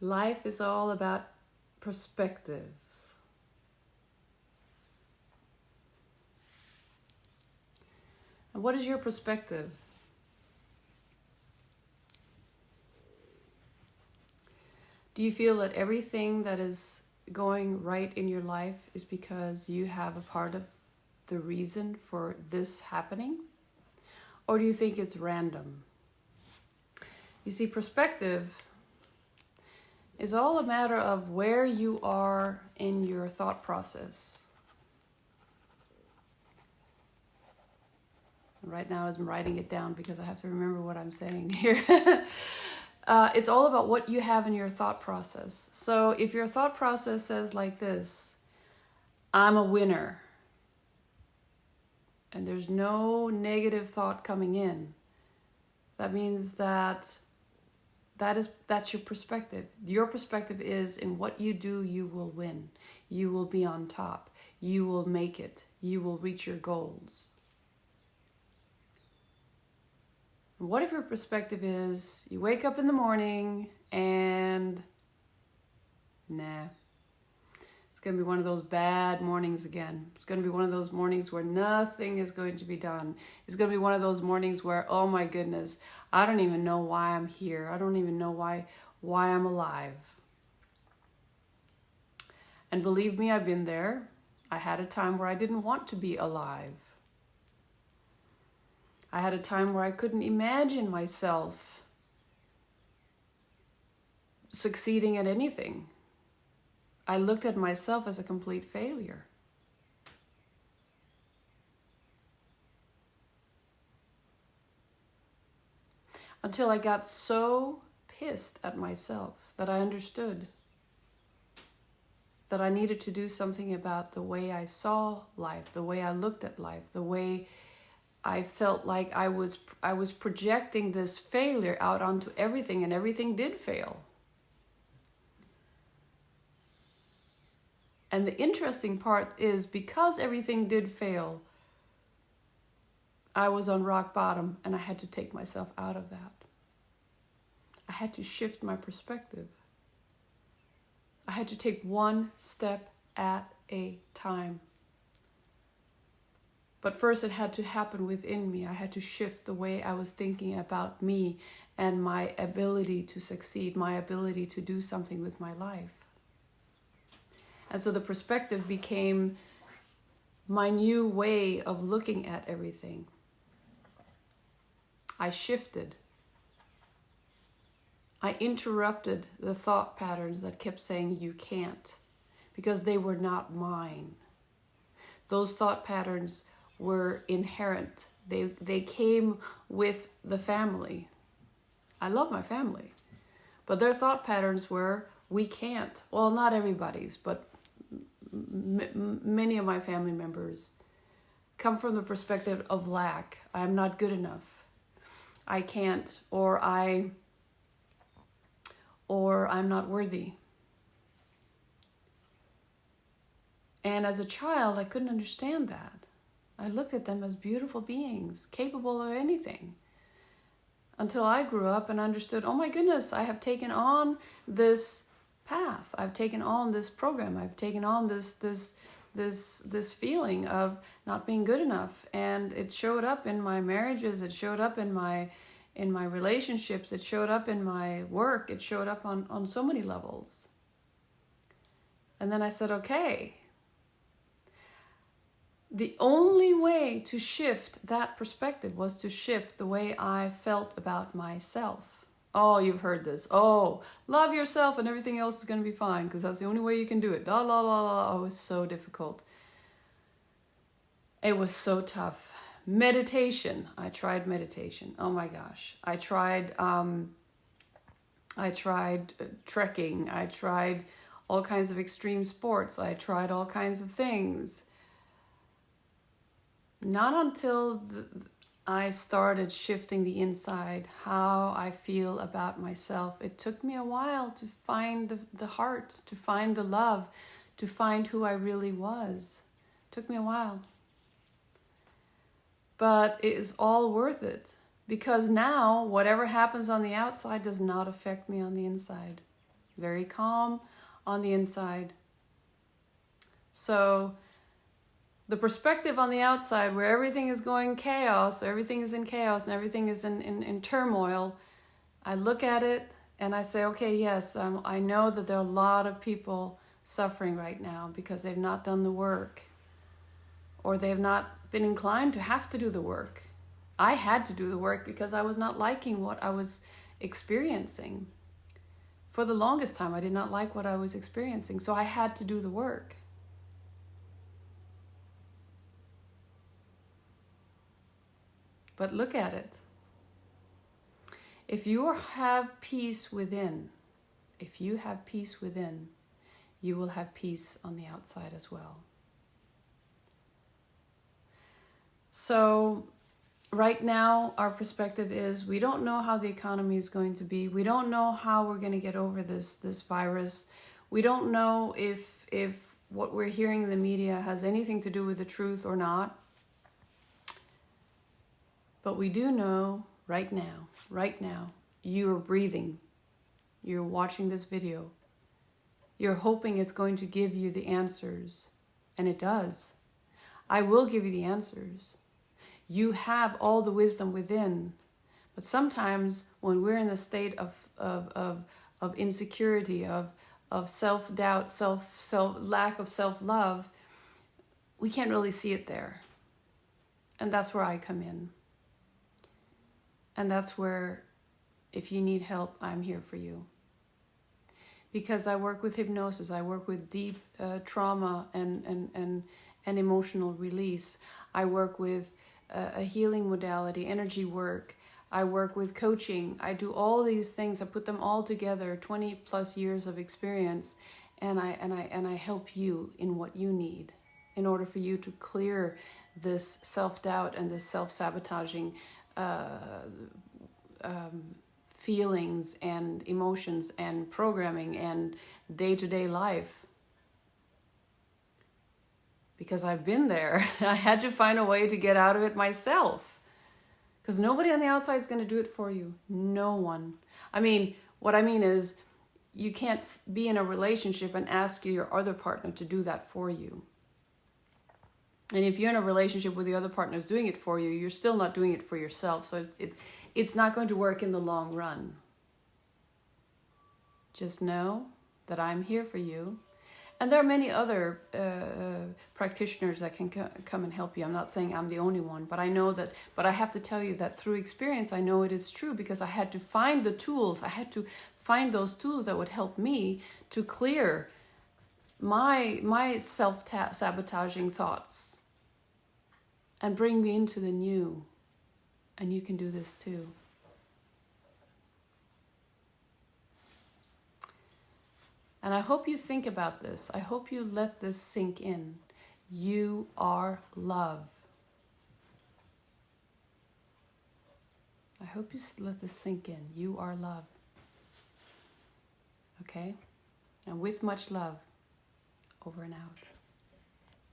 Life is all about perspectives. And what is your perspective? Do you feel that everything that is going right in your life is because you have a part of the reason for this happening? Or do you think it's random? You see, perspective is all a matter of where you are in your thought process. Right now I'm writing it down because I have to remember what I'm saying here. It's all about what you have in your thought process. So if your thought process says like this, I'm a winner, and there's no negative thought coming in, that means that's your perspective. Your perspective is, in what you do, you will win. You will be on top. You will make it. You will reach your goals. What if your perspective is, you wake up in the morning and nah, it's going to be one of those bad mornings again. It's going to be one of those mornings where nothing is going to be done. It's going to be one of those mornings where, oh my goodness, I don't even know why I'm here. I don't even know why I'm alive. And believe me, I've been there. I had a time where I didn't want to be alive. I had a time where I couldn't imagine myself succeeding at anything. I looked at myself as a complete failure. Until I got so pissed at myself that I understood that I needed to do something about the way I saw life, the way I looked at life, the way I felt like I was projecting this failure out onto everything, and everything did fail. And the interesting part is, because everything did fail, I was on rock bottom, and I had to take myself out of that. I had to shift my perspective. I had to take one step at a time. But first it had to happen within me. I had to shift the way I was thinking about me and my ability to succeed, my ability to do something with my life. And so the perspective became my new way of looking at everything. I shifted. I interrupted the thought patterns that kept saying you can't, because they were not mine. Those thought patterns were inherent. They came with the family. I love my family. But their thought patterns were, we can't. Well, not everybody's, but many of my family members come from the perspective of lack. I'm not good enough. I can't, or I'm not worthy. And as a child, I couldn't understand that. I looked at them as beautiful beings, capable of anything. Until I grew up and understood, oh my goodness, I have taken on this path. I've taken on this program. I've taken on this feeling of not being good enough. And it showed up in my marriages. It showed up in my relationships. It showed up in my work. It showed up on so many levels. And then I said, okay, the only way to shift that perspective was to shift the way I felt about myself. Oh, you've heard this. Oh, love yourself and everything else is going to be fine because that's the only way you can do it. La, la, la, la. Oh, it was so difficult. It was so tough. Meditation. I tried meditation. Oh my gosh. I tried trekking. I tried all kinds of extreme sports. I tried all kinds of things. Not until I started shifting the inside, how I feel about myself. It took me a while to find the heart, to find the love, to find who I really was. It took me a while. But it is all worth it, because now whatever happens on the outside does not affect me on the inside. very calm on the inside. So the perspective on the outside, where everything is going chaos, or everything is in chaos and everything is in turmoil, I look at it and I say, okay, yes, I know that there are a lot of people suffering right now because they've not done the work, or they've not been inclined to have to do the work. I had to do the work because I was not liking what I was experiencing. For the longest time, I did not like what I was experiencing, so I had to do the work. But look at it. If you have peace within, you will have peace on the outside as well. So right now, our perspective is we don't know how the economy is going to be. We don't know how we're going to get over this virus. We don't know if what we're hearing in the media has anything to do with the truth or not. But we do know right now, you are breathing. You're watching this video. You're hoping it's going to give you the answers. And it does. I will give you the answers. You have all the wisdom within. But sometimes when we're in a state of insecurity, of self-doubt, lack of self-love, we can't really see it there. And that's where I come in. And that's where, if you need help, I'm here for you. Because I work with hypnosis, I work with deep trauma and emotional release. I work with a healing modality, energy work. I work with coaching. I do all these things. I put them all together, 20 plus years of experience, and I help you in what you need in order for you to clear this self-doubt and this self-sabotaging feelings and emotions and programming and day-to-day life. Because I've been there. I had to find a way to get out of it myself. Because nobody on the outside is going to do it for you. No one. I mean, what I mean is you can't be in a relationship and ask your other partner to do that for you. And if you're in a relationship where the other partner is doing it for you, you're still not doing it for yourself. So it's not going to work in the long run. Just know that I'm here for you. And there are many other practitioners that can come and help you. I'm not saying I'm the only one, but I know that. But I have to tell you that through experience, I know it is true because I had to find the tools. I had to find those tools that would help me to clear my self-sabotaging thoughts and bring me into the new. And you can do this too. And I hope you think about this. I hope you let this sink in. You are love. I hope you let this sink in. You are love. Okay? And with much love, over and out.